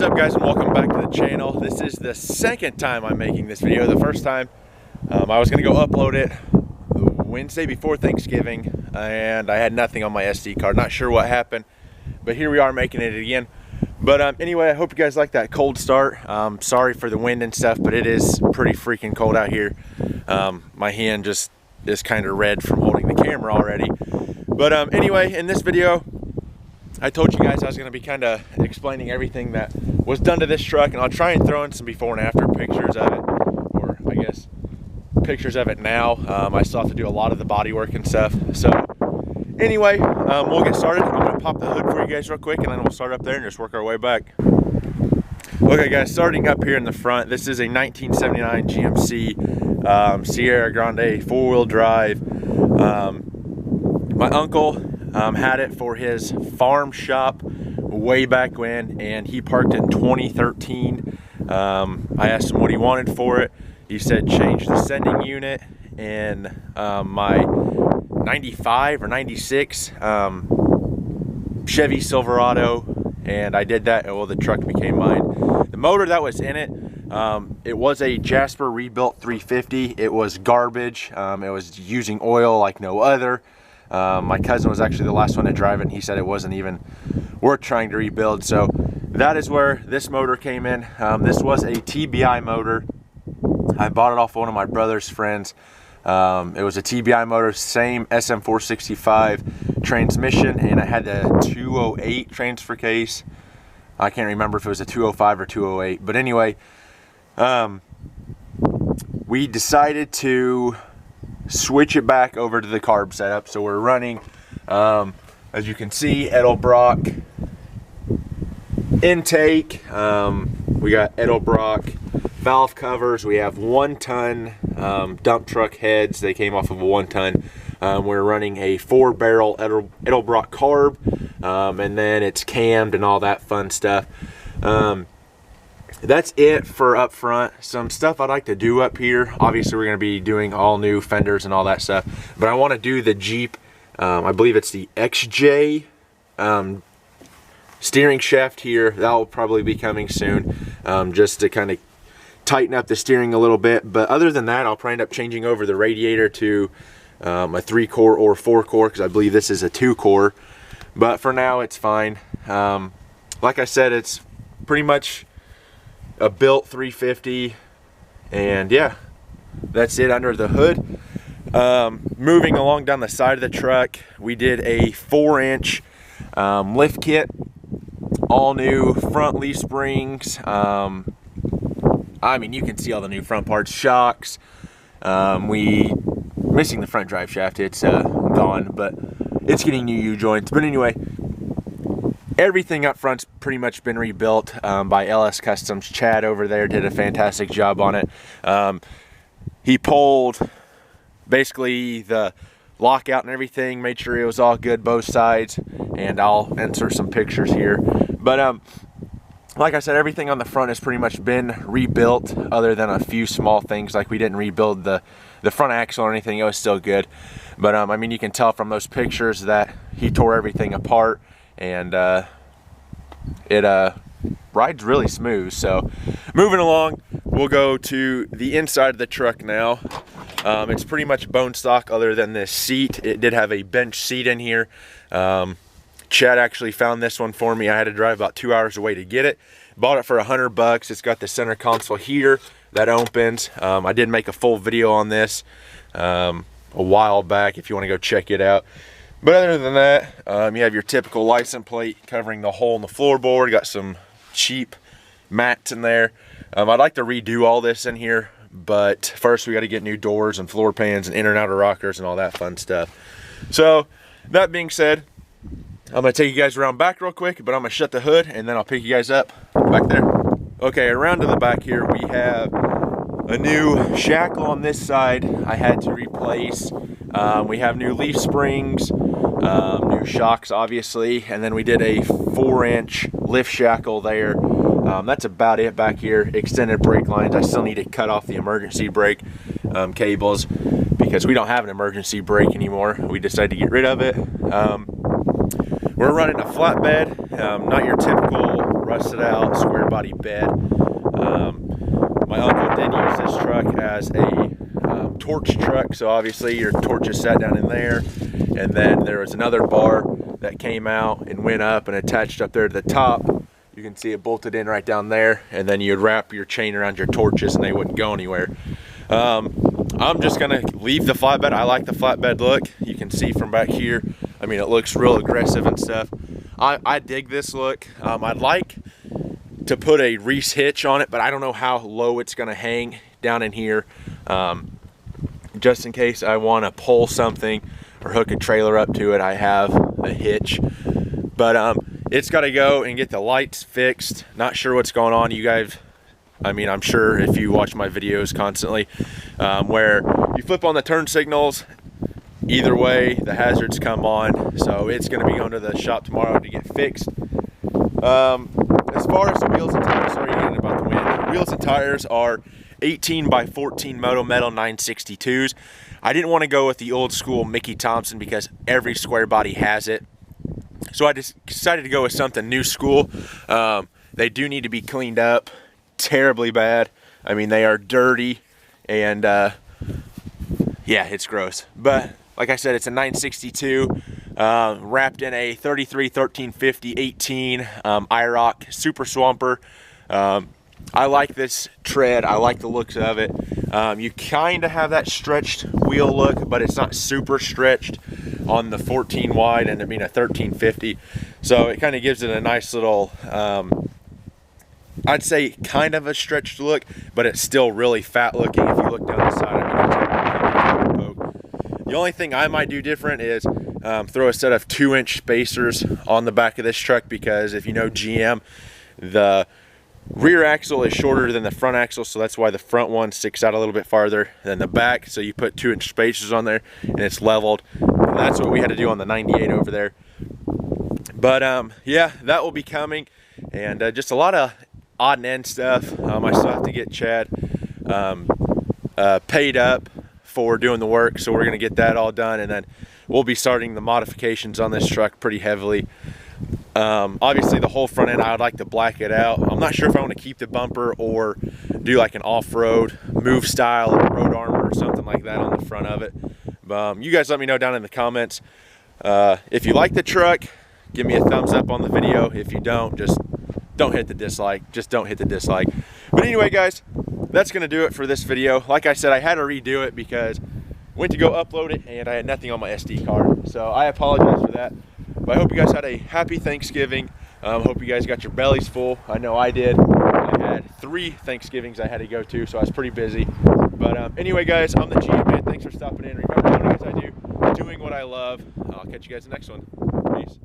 up, guys, and welcome back to the channel. This is the second time I'm making this video. The first time I was going to go upload it Wednesday before Thanksgiving, and I had nothing on my SD card. Not sure what happened, but here we are making it again. But anyway, I hope you guys like that cold start. Sorry for the wind and stuff, but it is pretty freaking cold out here. My hand just is kind of red from holding the camera already. But anyway, in this video, I told you guys I was going to be kind of explaining everything that was done to this truck, and I'll try and throw in some before and after pictures of it, or I guess pictures of it now. I still have to do a lot of the bodywork and stuff. So anyway, we'll get started. I'm going to pop the hood for you guys real quick, and then we'll start up there and just work our way back. Okay guys, starting up here in the front, this is a 1979 GMC Sierra Grande 4-wheel drive. My uncle had it for his farm shop way back when, and he parked it in 2013. I asked him what he wanted for it. He said change the sending unit in my 95 or 96 Chevy Silverado, and I did that, and well, the truck became mine. The motor that was in it, it was a Jasper rebuilt 350. It was garbage. It was using oil like no other. My cousin was actually the last one to drive it, and he said it wasn't even worth trying to rebuild. So that is where this motor came in. This was a TBI motor. I bought it off one of my brother's friends. It was a TBI motor, same SM465 transmission, and it had a 208 transfer case. I can't remember if it was a 205 or 208, but anyway, we decided to switch it back over to the carb setup. So we're running, as you can see, Edelbrock intake. We got Edelbrock valve covers. We have 1-ton dump truck heads. They came off of a 1-ton. We're running a 4-barrel Edelbrock carb, and then it's cammed and all that fun stuff. That's it for up front. Some stuff I'd like to do up here. Obviously, we're going to be doing all new fenders and all that stuff, but I want to do the Jeep, I believe it's the XJ steering shaft here. That will probably be coming soon, just to kind of tighten up the steering a little bit. But other than that, I'll probably end up changing over the radiator to a 3-core or 4-core, because I believe this is a 2-core. But for now, it's fine. Like I said, it's pretty much a built 350, and yeah, that's it under the hood. Moving along down the side of the truck, we did a 4-inch lift kit, all new front leaf springs. I mean, you can see all the new front parts, shocks. Missing the front drive shaft, it's gone, but it's getting new U-joints. But anyway, everything up front's pretty much been rebuilt by LS Customs. Chad over there did a fantastic job on it. He pulled basically the lockout and everything, made sure it was all good both sides, and I'll insert some pictures here. But like I said, everything on the front has pretty much been rebuilt, other than a few small things, like we didn't rebuild the front axle or anything. It was still good. But I mean, you can tell from those pictures that he tore everything apart, and it rides really smooth. So moving along, we'll go to the inside of the truck now. It's pretty much bone stock, other than this seat. It did have a bench seat in here. Chad actually found this one for me. I had to drive about 2 hours away to get it. Bought it for $100. It's got the center console here that opens. I did make a full video on this a while back, if you want to go check it out. But other than that, you have your typical license plate covering the hole in the floorboard. Got some cheap mats in there. I'd like to redo all this in here, but first we got to get new doors and floor pans and inner and outer rockers and all that fun stuff. So that being said, I'm going to take you guys around back real quick, but I'm going to shut the hood, and then I'll pick you guys up back there. Okay, around to the back here, we have a new shackle on this side I had to replace. We have new leaf springs, new shocks obviously, and then we did a 4-inch lift shackle there. That's about it back here. Extended brake lines. I still need to cut off the emergency brake cables, because we don't have an emergency brake anymore. We decided to get rid of it. We're running a flatbed, not your typical rusted out square body bed. My uncle did use this truck as a torch truck, so obviously your torch is set down in there, and then there was another bar that came out and went up and attached up there to the top. You can see it bolted in right down there, and then you'd wrap your chain around your torches and they wouldn't go anywhere. I'm just gonna leave the flatbed. I like the flatbed look. You can see from back here, I mean, it looks real aggressive and stuff. I dig this look. I'd like to put a Reese hitch on it, but I don't know how low it's gonna hang down in here, just in case I want to pull something or hook a trailer up to it. I have a hitch, but it's got to go and get the lights fixed. Not sure what's going on, you guys. I mean, I'm sure if you watch my videos constantly, where you flip on the turn signals, either way the hazards come on. So it's going to be going to the shop tomorrow to get fixed. As far as the wheels and tires, sorry again about the wind. Wheels and tires are 18 by 14 Moto Metal 962s. I didn't want to go with the old school Mickey Thompson because every square body has it. So I just decided to go with something new school. They do need to be cleaned up terribly bad. I mean, they are dirty, and yeah, it's gross. But like I said, it's a 962 wrapped in a 33 1350 18 Irok Super Swamper. I like this tread. I like the looks of it. You kind of have that stretched wheel look, but it's not super stretched on the 14 wide and I mean a 1350. So it kind of gives it a nice little, I'd say kind of a stretched look, but it's still really fat looking if you look down the side. I mean, the only thing I might do different is throw a set of 2-inch spacers on the back of this truck, because if you know GM, the rear axle is shorter than the front axle, so that's why the front one sticks out a little bit farther than the back. So you put 2-inch spacers on there and it's leveled. And that's what we had to do on the 98 over there. But yeah, that will be coming, and just a lot of odd and end stuff. I still have to get Chad paid up for doing the work, so we're going to get that all done, and then we'll be starting the modifications on this truck pretty heavily. Obviously the whole front end, I would like to black it out. I'm not sure if I want to keep the bumper or do like an off-road move style road armor or something like that on the front of it. You guys let me know down in the comments. If you like the truck, give me a thumbs up on the video. If you don't, just don't hit the dislike. Just don't hit the dislike. But anyway, guys, that's going to do it for this video. Like I said, I had to redo it because I went to go upload it and I had nothing on my SD card. So I apologize for that. But I hope you guys had a happy Thanksgiving. Hope you guys got your bellies full. I know I did. I had 3 Thanksgivings I had to go to, so I was pretty busy. But anyway, guys, I'm the GM man. Thanks for stopping in. Remember, as I do, doing what I love. I'll catch you guys in the next one. Peace.